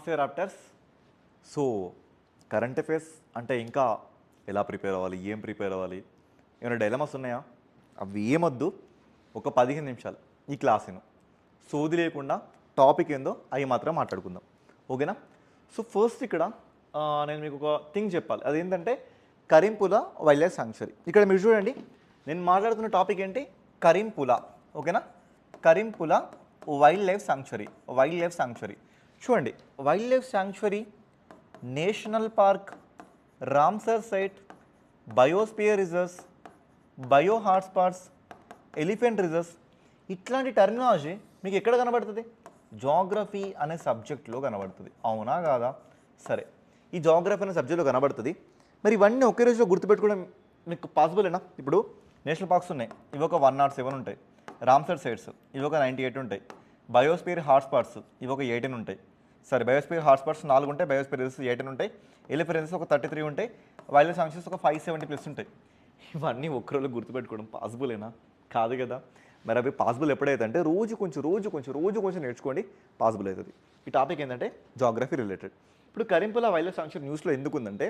నమస్తే raptors. So current affairs అంటే ఇంకా ఎలా ప్రిపేర్ అవ్వాలి, ఏం ప్రిపేర్ అవ్వాలి, ఏమైనా డైలమాస్ ఉన్నాయా? అవి ఏమొద్దు, ఒక 15 నిమిషాలు ఈ క్లాస్ను సోది లేకుండా టాపిక్ ఏందో అవి మాత్రం మాట్లాడుకుందాం, ఓకేనా? సో ఫస్ట్ ఇక్కడ నేను మీకు ఒక థింగ్ చెప్పాలి, అదేంటంటే కరింపుల వైల్డ్ లైఫ్ శాంక్చురీ. ఇక్కడ మీరు చూడండి, నేను మాట్లాడుతున్న టాపిక్ ఏంటి? కరింపుల, ఓకేనా? Karimpula wild life sanctuary. చూడండి, wild life sanctuary, national park, Ramsar site, biosphere reserves, bio hotspots, elephant reserves, ఇట్లాంటి టర్మినాలజీ మీకు ఎక్కడ కనబడుతుంది? జాగ్రఫీ అనే సబ్జెక్ట్లో కనబడుతుంది, అవునా కాదా? సరే, ఈ జాగ్రఫీ అనే సబ్జెక్ట్లో కనబడుతుంది. మరి ఇవన్నీ ఒకే రోజులో గుర్తుపెట్టుకోవడం మీకు పాసిబులేనా? ఇప్పుడు నేషనల్ పార్క్స్ ఉన్నాయి, ఇవి ఒక 107 ఉంటాయి. రామ్సర్ సైట్స్ ఇవి ఒక 98 ఉంటాయి. బయోస్పియర్ హాట్స్పాట్స్ ఇవి ఒక 18 ఉంటాయి. సరే, బయోస్పియర్ హాట్స్పాట్స్ 4 ఉంటాయి, బయోస్పియర్ రిజర్వ్స్ 18 ఉంటాయి, ఎలిఫెంట్ రిజర్వ్స్ ఒక 33 ఉంటాయి, వైల్డ్ లైఫ్ శాంక్చురీస్ ఒక 570+ ఉంటాయి. ఇవన్నీ ఒక్కరోజు గుర్తుపెట్టుకోవడం పాసిబులేనా? కాదు కదా. మరి అవి పాసిబుల్ ఎప్పుడైతే అంటే రోజు కొంచెం నేర్చుకోండి, పాసిబుల్ అవుతుంది. ఈ టాపిక్ ఏంటంటే జాగ్రఫీ రిలేటెడ్. ఇప్పుడు కరింపుల వైల్డ్ లైఫ్ శాంక్చురీ న్యూస్లో ఎందుకు ఉందంటే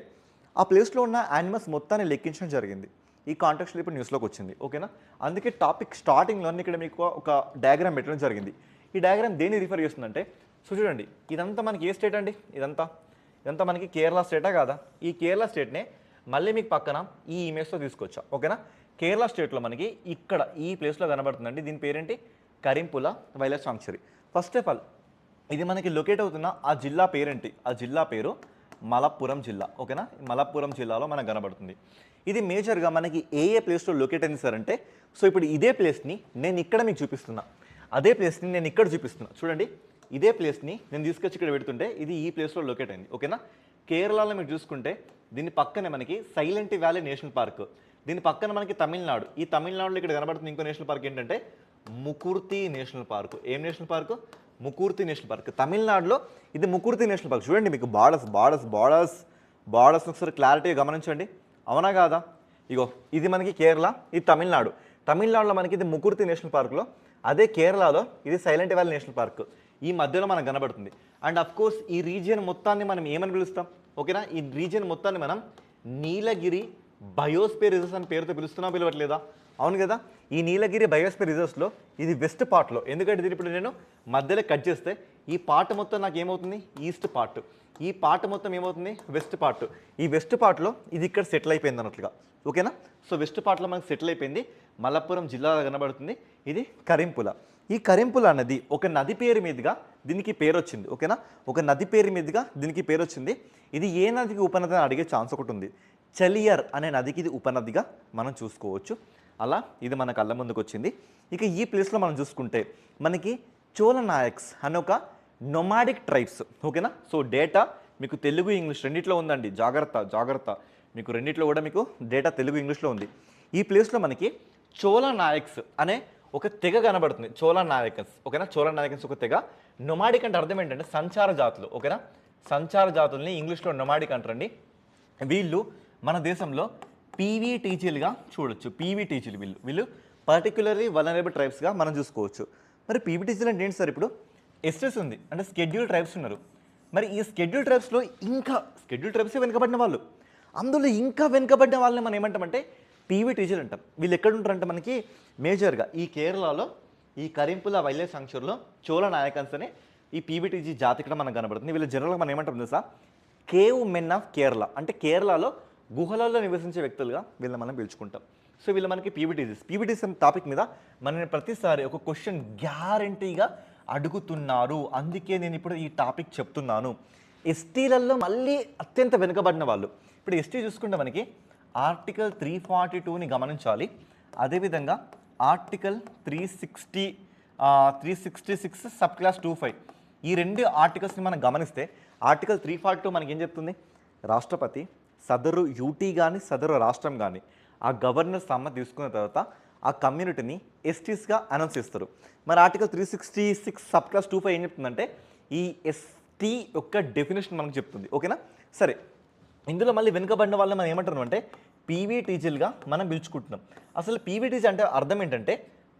ఆ ప్లేస్లో ఉన్న యానిమల్స్ మొత్తాన్ని లెక్కించడం జరిగింది. ఈ కాంటెక్స్ట్లో ఇప్పుడు న్యూస్లోకి వచ్చింది, ఓకేనా? అందుకే టాపిక్ స్టార్టింగ్లో ఇక్కడ మీకు ఒక డయాగ్రామ్ పెట్టడం జరిగింది. ఈ డయాగ్రామ్ దేన్ని రిఫర్ చేస్తుందంటే, సో చూడండి, ఇదంతా మనకి ఏ స్టేట్ అండి? ఇదంతా మనకి కేరళ స్టేటా కాదా? ఈ కేరళ స్టేట్నే మళ్ళీ మీకు పక్కన ఈ ఇమేజ్తో తీసుకొచ్చా, ఓకేనా? కేరళ స్టేట్లో మనకి ఇక్కడ ఈ ప్లేస్లో కనబడుతుందండి, దీని పేరేంటి? Karimpuzha wild life sanctuary. First of all ఇది మనకి లొకేట్ అవుతున్న ఆ జిల్లా పేరేంటి? ఆ జిల్లా పేరు మలప్పురం జిల్లా, ఓకేనా? మలప్పురం జిల్లాలో మనకు కనబడుతుంది. ఇది మేజర్గా మనకి ఏ ప్లేస్లో లొకేట్ అయింది సార్ అంటే, సో ఇప్పుడు ఇదే ప్లేస్ని నేను ఇక్కడ మీకు చూపిస్తున్నా, అదే ప్లేస్ని నేను ఇక్కడ చూపిస్తున్నా. చూడండి, ఇదే ప్లేస్ని నేను తీసుకొచ్చి ఇక్కడ పెడుతుంటే ఇది ఈ ప్లేస్లో లొకేట్ అయింది, ఓకేనా? కేరళలో మీరు చూసుకుంటే దీని పక్కనే మనకి సైలెంట్ వ్యాలీ నేషనల్ పార్క్, దీని పక్కన మనకి తమిళనాడు, ఈ తమిళనాడులో ఇక్కడ కనబడుతుంది ఇంకో నేషనల్ పార్క్ ఏంటంటే ముకుర్తి నేషనల్ పార్క్. ఏం national park? Mukurthi national park. తమిళనాడులో ఇది ముకుర్తి నేషనల్ పార్క్. చూడండి, మీకు బార్డర్స్ ఒకసారి క్లారిటీగా గమనించండి, అవునా కాదా? ఇగో ఇది మనకి కేరళ, ఇది తమిళనాడులో మనకి ఇది ముకుర్తి నేషనల్ పార్క్లో, అదే కేరళలో ఇది సైలెంట్ వ్యాలీ నేషనల్ పార్క్. ఈ మధ్యలో మనకు కనబడుతుంది. అండ్ అఫ్ కోర్స్ ఈ రీజియన్ మొత్తాన్ని మనం ఏమని పిలుస్తాం, ఓకేనా? ఈ రీజియన్ మొత్తాన్ని మనం నీలగిరి బయోస్పియర్ రిజర్వ్స్ అని పేరుతో పిలవట్లేదా? అవును కదా. ఈ నీలగిరి బయోస్పియర్ రిజర్వ్స్లో ఇది వెస్ట్ పార్ట్లో, ఎందుకంటే దీని ఇప్పుడు నేను మధ్యలో కట్ చేస్తే ఈ పార్ట్ మొత్తం నాకు ఏమవుతుంది? East part. ఈ పార్ట్ మొత్తం ఏమవుతుంది? West part. ఈ వెస్ట్ పార్ట్లో ఇది ఇక్కడ సెటిల్ అయిపోయింది అన్నట్లుగా, ఓకేనా? సో వెస్ట్ పార్ట్లో మనకు సెటిల్ అయిపోయింది, మలప్పురం జిల్లాలో కనబడుతుంది. ఇది కరింపుల. ఈ కరింపుల అనేది ఒక నది పేరు మీదుగా దీనికి పేరు వచ్చింది, ఓకేనా? ఒక నది పేరు మీదుగా దీనికి పేరు వచ్చింది. ఇది ఏ నదికి ఉపనది అని అడిగే ఛాన్స్ ఒకటి ఉంది. చలియర్ అనే నదికి ఇది ఉపనదిగా మనం చూసుకోవచ్చు. అలా ఇది మన కళ్ళ ముందుకు వచ్చింది. ఇక ఈ ప్లేస్లో మనం చూసుకుంటే మనకి చోళ నాయక్స్ అనే ఒక నొమాడిక్ ట్రైబ్స్, ఓకేనా? సో డేటా మీకు తెలుగు ఇంగ్లీష్ రెండిట్లో ఉందండి, జాగ్రత్త. మీకు రెండిట్లో కూడా మీకు డేటా తెలుగు ఇంగ్లీష్లో ఉంది. ఈ ప్లేస్లో మనకి చోళ నాయక్స్ అనే ఒక తెగ కనబడుతుంది, చోళ నాయకన్స్, ఓకేనా? చోళ నాయకన్స్ ఒక తెగ. నొమాడిక్ అంటే అర్థం ఏంటంటే సంచార జాతులు, ఓకేనా? సంచార జాతుల్ని ఇంగ్లీష్లో నొమాడిక్ అంటారండి. వీళ్ళు మన దేశంలో పీవీటీజీలుగా చూడొచ్చు. పీవీటీజీలు వీళ్ళు పర్టికులర్లీ వల్నరబుల్ ట్రైబ్స్గా మనం చూసుకోవచ్చు. మరి పీవీటీజీలు అంటే ఏంటి సార్? ఇప్పుడు ఎస్టీస్ ఉంది అంటే స్కెడ్యూల్ ట్రైబ్స్ ఉన్నారు. మరి ఈ స్కెడ్యూల్ ట్రైబ్స్లో ఇంకా స్కెడ్యూల్ ట్రైబ్సే వెనుకబడిన వాళ్ళు, అందులో ఇంకా వెనుకబడిన వాళ్ళని మనం ఏమంటామంటే పీవీటీజీలు అంటాం. వీళ్ళు ఎక్కడ ఉంటారంటే మనకి మేజర్గా ఈ కేరళలో ఈ కరింపుల వైల్డ్ లైఫ్ శాంక్చురీలో చోళ నాయకన్స్ అనే ఈ పీవీటీజీ జాతి ఇక్కడ మనకు కనబడుతుంది. వీళ్ళ జనరల్గా మనం ఏమంటాం తెలుసా? కేవ్ మెన్ ఆఫ్ కేరళ, అంటే కేరళలో గుహలలో నివసించే వ్యక్తులుగా వీళ్ళని మనం పిలుచుకుంటాం. సో వీళ్ళు మనకి పీవీటీస్ టాపిక్ మీద మనని ప్రతిసారి ఒక క్వశ్చన్ గ్యారంటీగా అడుగుతున్నారు, అందుకే నేను ఇప్పుడు ఈ టాపిక్ చెప్తున్నాను. ఎస్టీలలో మళ్ళీ అత్యంత వెనుకబడిన వాళ్ళు. ఇప్పుడు ఎస్టీ చూసుకుంటే మనకి ఆర్టికల్ 342ని గమనించాలి, అదేవిధంగా ఆర్టికల్ 366 సబ్ క్లాస్ 25, ఈ రెండు ఆర్టికల్స్ని మనం గమనిస్తే ఆర్టికల్ 342 మనకి ఏం చెప్తుంది? రాష్ట్రపతి సదరు యూటీ కానీ సదరు రాష్ట్రం కానీ ఆ గవర్నర్ సమ్మతి తీసుకున్న తర్వాత ఆ కమ్యూనిటీని ఎస్టీస్గా అనౌన్స్ చేస్తారు. మరి ఆర్టికల్ 366 సబ్ క్లాస్ 25 ఏం చెప్తుందంటే ఈ ఎస్టీ యొక్క డెఫినేషన్ మనకు చెప్తుంది, ఓకేనా? సరే, ఇందులో మళ్ళీ వెనుకబడిన వాళ్ళని మనం ఏమంటున్నాం అంటే పీవీటీజీలుగా మనం పిలుచుకుంటున్నాం. అసలు పీవీటీజీ అంటే అర్థం ఏంటంటే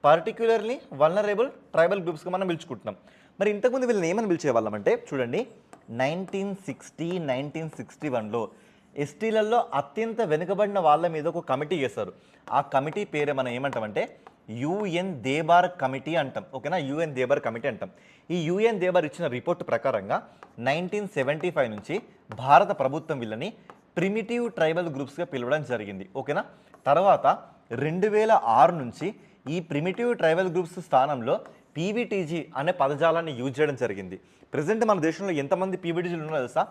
పర్టిక్యులర్లీ వల్నరబుల్ ట్రైబల్ గ్రూప్స్గా మనం పిలుచుకుంటున్నాం. మరి ఇంతకుముందు వీళ్ళని ఏమని పిలిచేవాళ్ళం అంటే చూడండి 1961లో ఎస్టీలలో అత్యంత వెనుకబడిన వాళ్ళ మీద ఒక కమిటీ చేస్తారు. ఆ కమిటీ పేరే మనం ఏమంటామంటే యుఎన్ దేబార్ కమిటీ అంటాం. ఓకేనా, యుఎన్ దేబార్ కమిటీ అంటాం. ఈ యుఎన్ దేబార్ ఇచ్చిన రిపోర్ట్ ప్రకారంగా 1975 నుంచి భారత ప్రభుత్వం వీళ్ళని ప్రిమిటివ్ ట్రైబల్ గ్రూప్స్గా పిలవడం జరిగింది. ఓకేనా, తర్వాత 2006 నుంచి ఈ ప్రిమిటివ్ ట్రైబల్ గ్రూప్స్ స్థానంలో పీవీటీజీ అనే పదజాలాన్ని యూజ్ చేయడం జరిగింది. ప్రజెంట్ మన దేశంలో ఎంతమంది పీవీటీజీలు ఉన్నారో తెలుసా?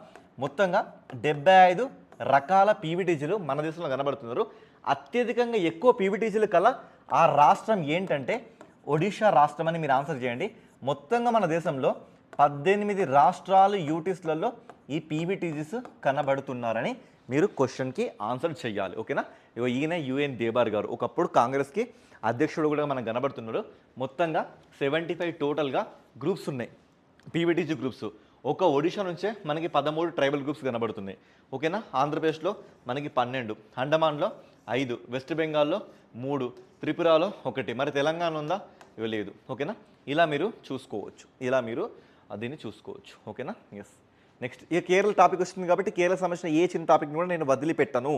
మొత్తంగా 75 రకాల పీవీటీజీలు మన దేశంలో కనబడుతున్నారు. అత్యధికంగా ఎక్కువ పీవీటీజీలు కల ఆ రాష్ట్రం ఏంటంటే ఒడిషా రాష్ట్రం అని మీరు ఆన్సర్ చేయండి. మొత్తంగా మన దేశంలో 18 రాష్ట్రాలు యూటీస్లలో ఈ పీవీటీజీస్ కనబడుతున్నారని మీరు క్వశ్చన్కి ఆన్సర్ చేయాలి. ఓకేనా, ఈయన యుఎన్ దేబార్ గారు ఒకప్పుడు కాంగ్రెస్కి అధ్యక్షుడు కూడా మనకు కనబడుతున్నారు. మొత్తంగా 75 టోటల్గా గ్రూప్స్ ఉన్నాయి, పీవీటీజీ గ్రూప్స్. ఒక ఒడిషా నుంచే మనకి 13 ట్రైబల్ గ్రూప్స్ కనబడుతున్నాయి. ఓకేనా, ఆంధ్రప్రదేశ్లో మనకి 12, అండమాన్లో 5, వెస్ట్ బెంగాల్లో 3, త్రిపురలో 1, మరి తెలంగాణ ఉందా? లేదు. ఓకేనా, ఇలా మీరు చూసుకోవచ్చు, దీన్ని చూసుకోవచ్చు. ఓకేనా, ఎస్. నెక్స్ట్ ఇక కేరళ టాపిక్ వస్తుంది కాబట్టి కేరళ సంబంధించిన ఏ చిన్న టాపిక్ కూడా నేను వదిలిపెట్టాను.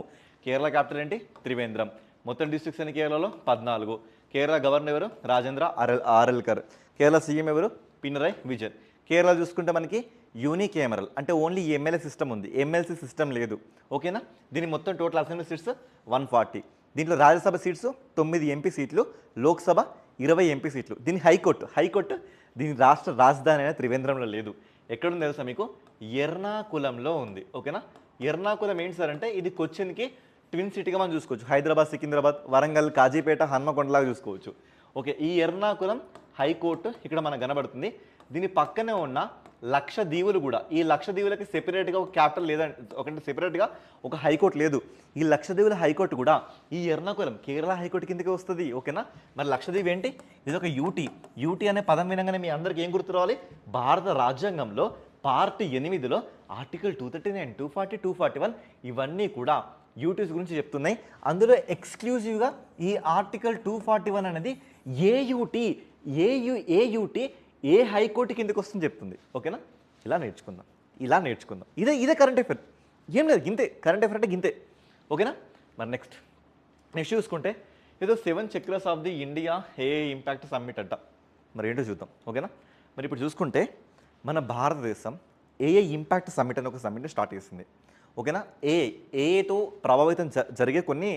కేరళ క్యాపిటల్ ఏంటి? త్రివేంద్రం. మొత్తం డిస్ట్రిక్ట్స్ అని కేరళలో 14. కేరళ గవర్నర్ ఎవరు? రాజేంద్ర ఆరెల్కర్. కేరళ సీఎం ఎవరు? పినరయ్ విజయన్. కేరళ చూసుకుంటే మనకి యూనికేమరల్ అంటే ఓన్లీ ఎమ్మెల్యే సిస్టమ్ ఉంది, ఎమ్మెల్సీ సిస్టమ్ లేదు. ఓకేనా, దీని మొత్తం టోటల్ అసెంబ్లీ సీట్స్ 140. దీంట్లో రాజ్యసభ సీట్స్ 9 ఎంపీ సీట్లు, లోక్సభ 20 ఎంపీ సీట్లు. దీని హైకోర్టు దీని రాష్ట్ర రాజధాని అయిన త్రివేంద్రంలో లేదు. ఎక్కడుంది తెలుసా మీకు? ఎర్నాకులంలో ఉంది. ఓకేనా, ఎర్నాకులం ఏంటి సార్ అంటే ఇది కొచ్చిన్కి ట్విన్ సిటీగా మనం చూసుకోవచ్చు. హైదరాబాద్, సికింద్రాబాద్, వరంగల్, కాజీపేట, హన్మకొండలాగా చూసుకోవచ్చు. ఓకే, ఈ ఎర్నాకులం హైకోర్టు ఇక్కడ మనకు కనబడుతుంది. దీని పక్కనే ఉన్న లక్షద్వీపులు కూడా, ఈ లక్షద్వీపులకి సెపరేట్గా ఒక క్యాపిటల్ లేదంటే ఒకటి సెపరేట్గా ఒక హైకోర్టు లేదు. ఈ లక్షద్వీపుల హైకోర్టు కూడా ఈ ఎర్నాకులం కేరళ హైకోర్టు కిందకి వస్తుంది. ఓకేనా, మరి లక్షద్వీప్ ఏంటి? ఇది ఒక యూటీ అనే పదం వినగానే మీ అందరికీ ఏం గుర్తు రావాలి? భారత రాజ్యాంగంలో పార్ట్ 8లో ఆర్టికల్ 239, 240, 241 ఇవన్నీ కూడా యూటీస్ గురించి చెప్తున్నాయి. అందులో ఎక్స్క్లూజివ్గా ఈ ఆర్టికల్ 241 అనేది ఏయూటీ ఏ హైకోర్టు కిందకి వస్తుందని చెప్తుంది. ఓకేనా, ఇలా నేర్చుకుందాం. ఇదే కరెంట్ అఫేర్, ఏం లేదు, గింతే కరెంట్ అఫేర్ అంటే గింతే. ఓకేనా, మరి నెక్స్ట్ చూసుకుంటే ఏదో 7 chakras of the India A impact summit అంట. మరి ఏంటో చూద్దాం. ఓకేనా, మరి ఇప్పుడు చూసుకుంటే మన భారతదేశం ఏఐ ఇంపాక్ట్ సమ్మిట్ అని ఒక సమ్మిట్ని స్టార్ట్ చేసింది. ఓకేనా, ఏఐతో ప్రభావితం జరిగే కొన్ని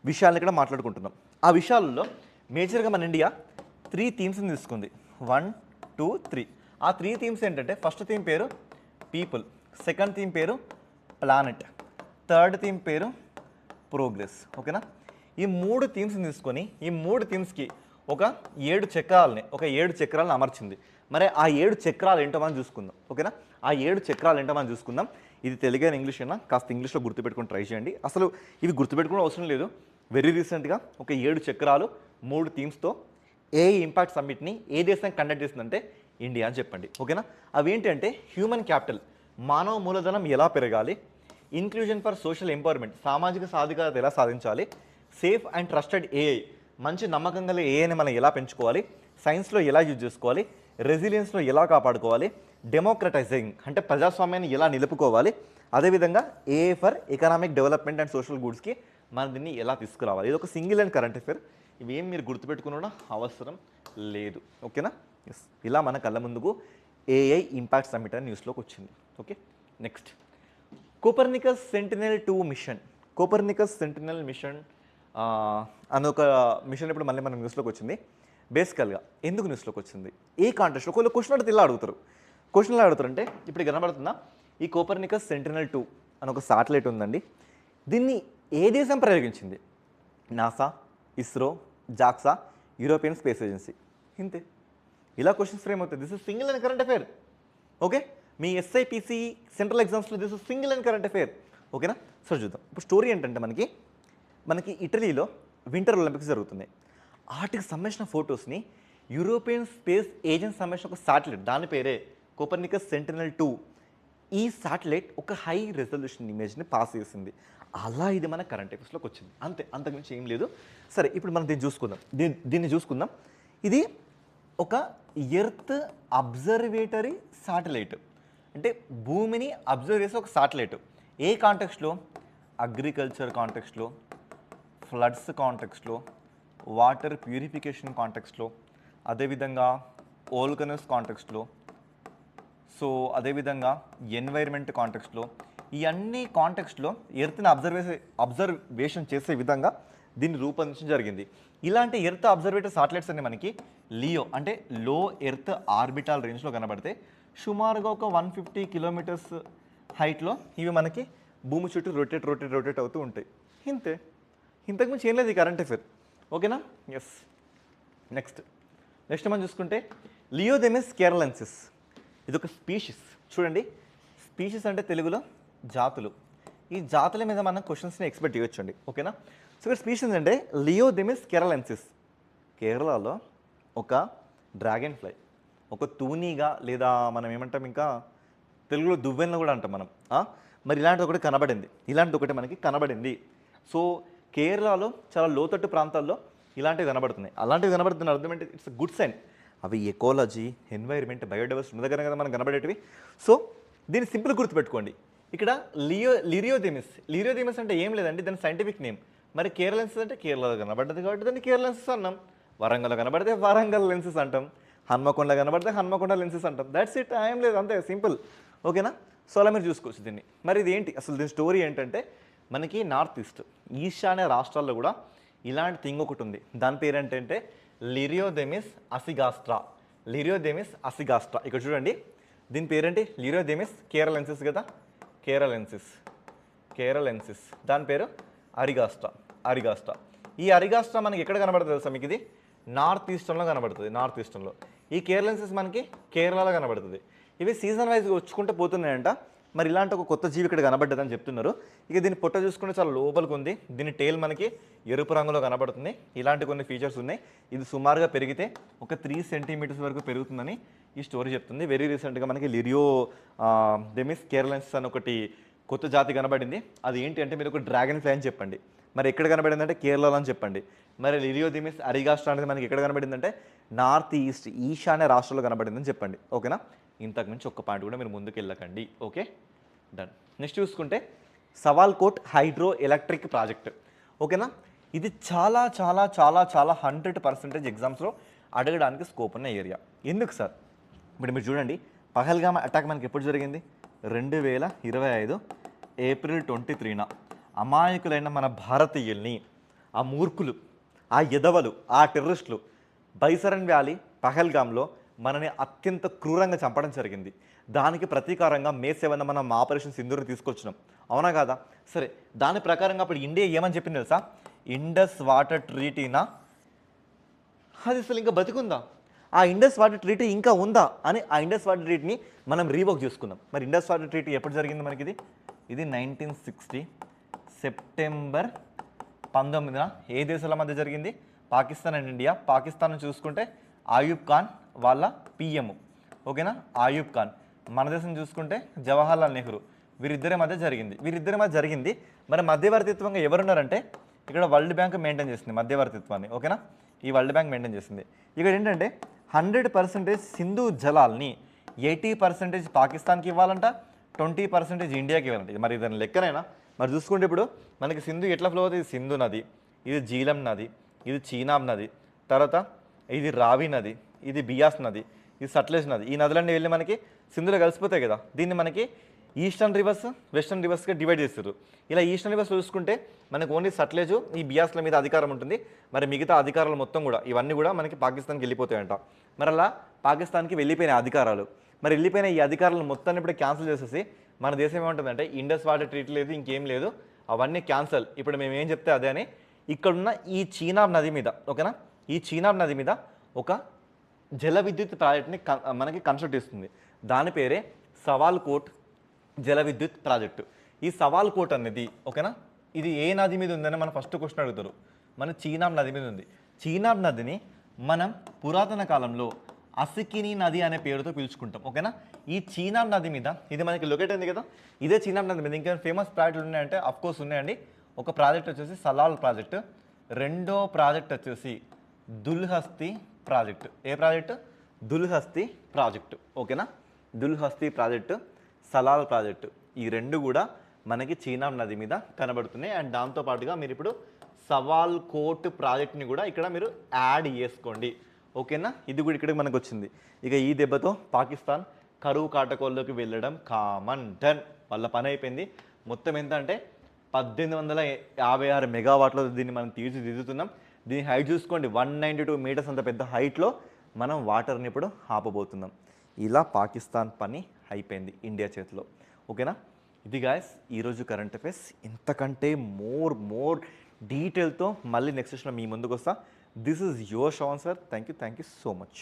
విషయాలను ఇక్కడ మాట్లాడుకుంటున్నాం. ఆ విషయాలలో మేజర్గా మన ఇండియా 3 థీమ్స్ని తీసుకుంది. 1, 2, 3. ఆ 3 థీమ్స్ ఏంటంటే ఫస్ట్ థీమ్ పేరు పీపుల్, సెకండ్ థీమ్ పేరు ప్లానెట్, థర్డ్ థీమ్ పేరు ప్రోగ్రెస్. ఓకేనా, ఈ 3 థీమ్స్ని తీసుకొని ఈ 3 థీమ్స్కి ఒక 7 చక్రాలను అమర్చింది. మరి ఆ 7 చక్రాలు ఏంటో మనం చూసుకుందాం. ఓకేనా, ఆ 7 చక్రాలు ఏంటో మనం చూసుకుందాం. ఇది తెలుగు అయినా ఇంగ్లీష్ అయినా కాస్త ఇంగ్లీష్లో గుర్తుపెట్టుకొని ట్రై చేయండి. అసలు ఇవి గుర్తుపెట్టుకునే అవసరం లేదు. వెరీ రీసెంట్గా ఒక 7 చక్రాలు 3 థీమ్స్తో ఏ ఇంపాక్ట్ సమ్మిట్ని ఏ దేశం కండక్ట్ చేసిందంటే ఇండియా అని చెప్పండి. ఓకేనా, అవి ఏంటి అంటే హ్యూమన్ క్యాపిటల్, మానవ మూలధనం ఎలా పెరగాలి, ఇన్క్లూజన్ ఫర్ సోషల్ ఎంపవర్మెంట్, సామాజిక సాధికారత ఎలా సాధించాలి, సేఫ్ అండ్ ట్రస్టెడ్ ఏఐ, మంచి నమ్మకం గల ఏఐని మనం ఎలా పెంచుకోవాలి, సైన్స్లో ఎలా యూజ్ చేసుకోవాలి, రెసిలియన్స్లో ఎలా కాపాడుకోవాలి, డెమోక్రటైజింగ్ అంటే ప్రజాస్వామ్యాన్ని ఎలా నిలుపుకోవాలి, అదేవిధంగా AI for economic development and social గుడ్స్కి మనం దీన్ని ఎలా తీసుకురావాలి. ఇది ఒక సింగిల్ అండ్ కరెంట్ అఫేర్. ఇవేం మీరు గుర్తుపెట్టుకున్న అవసరం లేదు. ఓకేనా, ఎస్. ఇలా మన కళ్ళ ముందుకు ఏఐ ఇంపాక్ట్ సమ్మిట్ అని న్యూస్లోకి వచ్చింది. Okay, next Copernicus Sentinel two mission. Copernicus Sentinel mission అనే ఒక మిషన్ ఇప్పుడు మళ్ళీ మన న్యూస్లోకి వచ్చింది. బేసికల్గా ఎందుకు న్యూస్లోకి వచ్చింది? ఏ కాంటెస్ట్లో కొన్ని క్వశ్చన్ అడిగితే ఇలా అడుగుతారు. క్వశ్చన్ ఎలా అడుగుతారంటే ఇప్పుడు కనబడుతుందా ఈ కోపర్నికస్ సెంటినెల్-2 అని ఒక శాటిలైట్ ఉందండి. దీన్ని ఏ దేశం ప్రయోగించింది? NASA, ISRO, JAXA, European Space Agency. ఇంతే. ఇలా క్వశ్చన్స్ ఫ్రేమ్ అవుతాయి. This is single and current affair. Okay, మీ ఎస్ఐపిసి సెంట్రల్ ఎగ్జామ్స్లో this is single and current affair. ఓకేనా, సరే చూద్దాం. ఇప్పుడు స్టోరీ ఏంటంటే మనకి ఇటలీలో వింటర్ ఒలింపిక్స్ జరుగుతున్నాయి. వాటికి సంబంధించిన ఫొటోస్ని యూరోపియన్ స్పేస్ ఏజెన్సీ సంబంధించిన ఒక శాటిలైట్, దాని పేరే కోపర్నికస్ సెంటినెల్-2. ఈ శాటిలైట్ ఒక హై రెజల్యూషన్ ఇమేజ్ని పాస్ చేసింది. అలా ఇది మన కరెంట్ అఫేర్స్లోకి వచ్చింది. అంతే, అంతకుమించి ఏం లేదు. సరే, ఇప్పుడు మనం దీన్ని చూసుకుందాం. ఇది ఒక ఎర్త్ అబ్జర్వేటరీ శాటిలైట్, అంటే భూమిని అబ్జర్వ్ చేసే ఒక శాటిలైట్. ఏ కాంటెక్స్ట్లో? అగ్రికల్చర్ కాంటెక్స్ట్లో, ఫ్లడ్స్ కాంటెక్స్ట్లో, వాటర్ ప్యూరిఫికేషన్ కాంటెక్స్ట్లో, అదేవిధంగా ఓల్కనస్ కాంటెక్స్ట్లో, సో అదేవిధంగా ఎన్వైర్మెంట్ కాంటెక్స్ట్లో, ఈ అన్ని కాంటెక్స్ట్లో ఎర్త్ని అబ్జర్వేషన్ చేసే విధంగా దీన్ని రూపొందించడం జరిగింది. ఇలాంటి ఎర్త్ అబ్జర్వేటర్ సాటిలైట్స్ అన్ని మనకి లియో అంటే లో ఎర్త్ ఆర్బిటాల్ రేంజ్లో కనబడితే సుమారుగా ఒక 150 కిలోమీటర్స్ హైట్లో ఇవి మనకి భూమి చుట్టూ రొటేట్ అవుతూ ఉంటాయి. ఇంతే, ఇంతకుమించి ఏం లేదు ఈ కరెంట్ అఫేర్. ఓకేనా? ఎస్. నెక్స్ట్ మనం చూసుకుంటే లియోదెమిస్ కేరళెన్సిస్, ఇది ఒక స్పీషిస్. చూడండి, స్పీషిస్ అంటే తెలుగులో జాతులు. ఈ జాతుల మీద మనం క్వశ్చన్స్ని ఎక్స్పెక్ట్ చేయొచ్చండి. ఓకేనా? సో ఇక్కడ స్పీషిస్ అంటే లియోదెమిస్ కేరళెన్సిస్. కేరళలో ఒక డ్రాగన్ ఫ్లై, ఒక తూనీగా, లేదా మనం ఏమంటాం ఇంకా తెలుగులో దువ్వెనలు కూడా అంటాం మనం. మరి ఇలాంటిది ఒకటి కనబడింది. సో కేరళలో చాలా లోతట్టు ప్రాంతాల్లో ఇలాంటివి కనబడుతున్నాయి. అలాంటివి కనబడుతున్న అర్థం ఏంటి? It's good sign. అవి ఎకాలజీ, ఎన్వైర్మెంట్, బయోడైవర్సిటీ ఉన్న దగ్గర కదా మనం కనబడేటివి. సో దీన్ని సింపుల్ గుర్తుపెట్టుకోండి. ఇక్కడ లిరియోదెమిస్ అంటే ఏం లేదండి, దాని సైంటిఫిక్ నేమ్. మరి కేరళెన్సిస్ అంటే కేరళలో కనబడ్డది కాబట్టి దాన్ని కేరళెన్సిస్ అన్నాం. వరంగల్లో కనబడితే వరంగల్ లెన్సెస్ అంటాం. హన్మకొండ కనబడితే హన్మకొండ లెన్సెస్ అంటాం. దట్స్ ఇట్, ఏం లేదు, అంతే సింపుల్. ఓకేనా? సో అలా మీరు చూసుకోవచ్చు దీన్ని. మరి ఇది ఏంటి అసలు, దీని స్టోరీ ఏంటంటే మనకి నార్త్ ఈస్ట్, ఈశాన్య రాష్ట్రాల్లో కూడా ఇలాంటి థింగ్ ఒకటి ఉంది. దాని పేరు ఏంటంటే లిరియోదెమిస్ అసిగాస్ట్రా. ఇక్కడ చూడండి, దీని పేరేంటి? లిరియోదెమిస్ కేరళెన్సిస్ కదా, కేరళెన్సిస్. దాని పేరు అరిగాస్ట్రా. ఈ అరిగాస్ట్రా మనకి ఎక్కడ కనబడుతుంది తెలుసా మీకు? ఇది నార్త్ ఈస్టర్న్లో కనబడుతుంది. ఈ కేరళెన్సిస్ మనకి కేరళలో కనబడుతుంది. ఇవి సీజన్ వైజ్గా వచ్చుకుంటూ పోతున్నాయంట. మరి ఇలాంటి ఒక కొత్త జీవి ఇక్కడ కనబడ్డదని చెప్తున్నారు. ఇక దీని పొట్ట చూసుకుంటే చాలా లోపలికి ఉంది. దీని టేల్ మనకి ఎరుపు రంగులో కనబడుతుంది. ఇలాంటి కొన్ని ఫీచర్స్ ఉన్నాయి. ఇది సుమారుగా పెరిగితే ఒక 3 సెంటీమీటర్స్ వరకు పెరుగుతుందని ఈ స్టోరీ చెప్తుంది. వెరీ రీసెంట్గా మనకి లిరియోదెమిస్ కేరళెన్సిస్ అని ఒకటి కొత్త జాతి కనబడింది. అది ఏంటి అంటే మీరు ఒక డ్రాగన్ ఫ్లై అని చెప్పండి. మరి ఎక్కడ కనబడిందంటే కేరళలో అని చెప్పండి. మరి లిరియోదెమిస్ అరిగాస్ట్రా అనేది మనకి ఎక్కడ కనబడిందంటే నార్త్ ఈస్ట్, ఈశాన్య రాష్ట్రాల్లో కనబడిందని చెప్పండి. ఓకేనా? ఇంతకు మించి ఒక్క పాయింట్ కూడా మీరు ముందుకు వెళ్ళకండి. Okay, done. నెక్స్ట్ చూసుకుంటే సవాల్కోట్ హైడ్రో ఎలక్ట్రిక్ ప్రాజెక్ట్. ఓకేనా? ఇది చాలా 100% ఎగ్జామ్స్లో అడగడానికి స్కోప్ ఉన్న ఏరియా. ఎందుకు సార్? ఇప్పుడు మీరు చూడండి, పహల్గామ్ అటాక్ మనకి ఎప్పుడు జరిగింది? 2025 ఏప్రిల్ 23న అమాయకులైన మన భారతీయుల్ని, ఆ మూర్ఖులు, ఆ ఎదవలు, ఆ టెర్రరిస్టులు బైసరన్ వ్యాలీ పహల్గామ్లో మనని అత్యంత క్రూరంగా చంపడం జరిగింది. దానికి ప్రతీకారంగా మే 7న మనం ఆపరేషన్ సింధూర్ని తీసుకొచ్చినాం. అవునా కాదా? సరే, దాని ప్రకారంగా అప్పుడు ఇండియా ఏమని చెప్పింది తెలుసా? ఇండస్ వాటర్ ట్రీటీనా, అది అసలు ఇంకా బతికుందా, ఆ ఇండస్ వాటర్ ట్రీటీ ఇంకా ఉందా అని ఆ ఇండస్ వాటర్ ట్రీటీని మనం రీవర్క్ చేసుకుందాం. మరి ఇండస్ వాటర్ ట్రీటీ ఎప్పుడు జరిగింది మనకి? ఇది 1960 సెప్టెంబర్ 19న ఏ దేశాల మధ్య జరిగింది? Pakistan and India. పాకిస్తాన్ చూసుకుంటే ఆయూబ్ ఖాన్ వాళ్ళ పిఎం. ఓకేనా? ఆయూబ్ ఖాన్. మన దేశం చూసుకుంటే జవహర్లాల్ నెహ్రూ. వీరిద్దరి మధ్య జరిగింది. మరి మధ్యవర్తిత్వంగా ఎవరున్నారంటే ఇక్కడ వరల్డ్ బ్యాంక్ మెయింటైన్ చేసింది మధ్యవర్తిత్వాన్ని. ఓకేనా? ఈ వరల్డ్ బ్యాంక్ మెయింటైన్ చేసింది. ఇక్కడ ఏంటంటే 100% సింధు జలాల్ని 80% పాకిస్తాన్కి ఇవ్వాలంట, 20% ఇండియాకి ఇవ్వాలంట. మరి దాని లెక్కనైనా మరి చూసుకుంటే ఇప్పుడు మనకి సింధు ఎట్లా ఫ్లో అవుతుంది? సింధు నది, ఇది జీలం నది, ఇది చీనాబ్ నది, తర్వాత ఇది రావి నది, ఇది బియాస్ నది, ఇది సట్లెజ్ నది. ఈ నదులన్నీ వెళ్ళి మనకి సింధులో కలిసిపోతాయి కదా. దీన్ని మనకి ఈస్టర్న్ రివర్స్, వెస్టర్న్ రివర్స్గా డివైడ్ చేస్తారు. ఇలా ఈస్టర్న్ రివర్స్ చూసుకుంటే మనకు ఓన్లీ సట్లెజ్, ఈ బియాస్ల మీద అధికారం ఉంటుంది. మరి మిగతా అధికారాలు మొత్తం కూడా ఇవన్నీ కూడా మనకి పాకిస్తాన్కి వెళ్ళిపోతాయంట. మరి అలా పాకిస్తాన్కి వెళ్ళిపోయిన అధికారాలు, మరి వెళ్ళిపోయిన ఈ అధికారాలను మొత్తాన్ని ఇప్పుడు క్యాన్సిల్ చేసేసి మన దేశం ఏమంటుందంటే ఇండస్ వాటర్ ట్రీటీ లేదు, ఇంకేం లేదు, అవన్నీ క్యాన్సల్, ఇప్పుడు మేము ఏం చెప్తే అదే అని ఇక్కడున్న ఈ చీనాబ్ నది మీద, ఓకేనా, ఈ చీనాబ్ నది మీద ఒక జల విద్యుత్ ప్రాజెక్ట్ని మనకి కన్స్ట్రక్ట్ చేస్తుంది. దాని పేరే సవాల్కోట్ జల విద్యుత్ ప్రాజెక్టు. ఈ సవాల్కోట్ అనేది, ఓకేనా, ఇది ఏ నది మీద ఉందని మనం ఫస్ట్ క్వశ్చన్ అడుగుతారు. మన చీనాబ్ నది మీద ఉంది. చీనాబ్ నదిని మనం పురాతన కాలంలో అసికిని నది అనే పేరుతో పిలుచుకుంటాం. ఓకేనా, ఈ చీనాబ్ నది మీద ఇది మనకి లొకేట్ అయింది కదా, ఇదే చీనాబ్ నది మీద ఇంకేమైనా ఫేమస్ ప్రాజెక్టులు ఉన్నాయంటే అఫ్కోర్స్ ఉన్నాయండి. ఒక ప్రాజెక్ట్ వచ్చేసి సలాల్ ప్రాజెక్టు, రెండో ప్రాజెక్ట్ వచ్చేసి దుల్హస్తి ప్రాజెక్టు. ఏ ప్రాజెక్టు? దుల్హస్తి ప్రాజెక్టు. ఓకేనా? దుల్హస్తి ప్రాజెక్టు, సలాల్ ప్రాజెక్టు, ఈ రెండు కూడా మనకి చీనాబ్ నది మీద కనబడుతున్నాయి. అండ్ దాంతోపాటుగా మీరు ఇప్పుడు సవాల్ కోట్ ప్రాజెక్ట్ని కూడా ఇక్కడ మీరు యాడ్ చేసుకోండి. ఓకేనా? ఇది కూడా ఇక్కడ మనకు వచ్చింది. ఇక ఈ దెబ్బతో పాకిస్తాన్ కరువు కాటకోల్లోకి వెళ్ళడం కామన్ డన్. వాళ్ళ పని అయిపోయింది. మొత్తం ఎంత అంటే 1856 మెగావాట్లో దీన్ని మనం తీర్చిదిద్దుతున్నాం. దీని హైట్ చూసుకోండి, 192 మీటర్స్ అంత పెద్ద హైట్లో మనం వాటర్ని ఇప్పుడు ఆపబోతున్నాం. ఇలా పాకిస్తాన్ పని అయిపోయింది ఇండియా చేతిలో. ఓకేనా? ఇది గాయస్ ఈరోజు కరెంట్ అఫైర్స్. ఇంతకంటే మోర్ డీటెయిల్తో మళ్ళీ నెక్స్ట్ సెషన్లో మీ ముందుకు వస్తా. This is your Shravan sir. Thank you so much.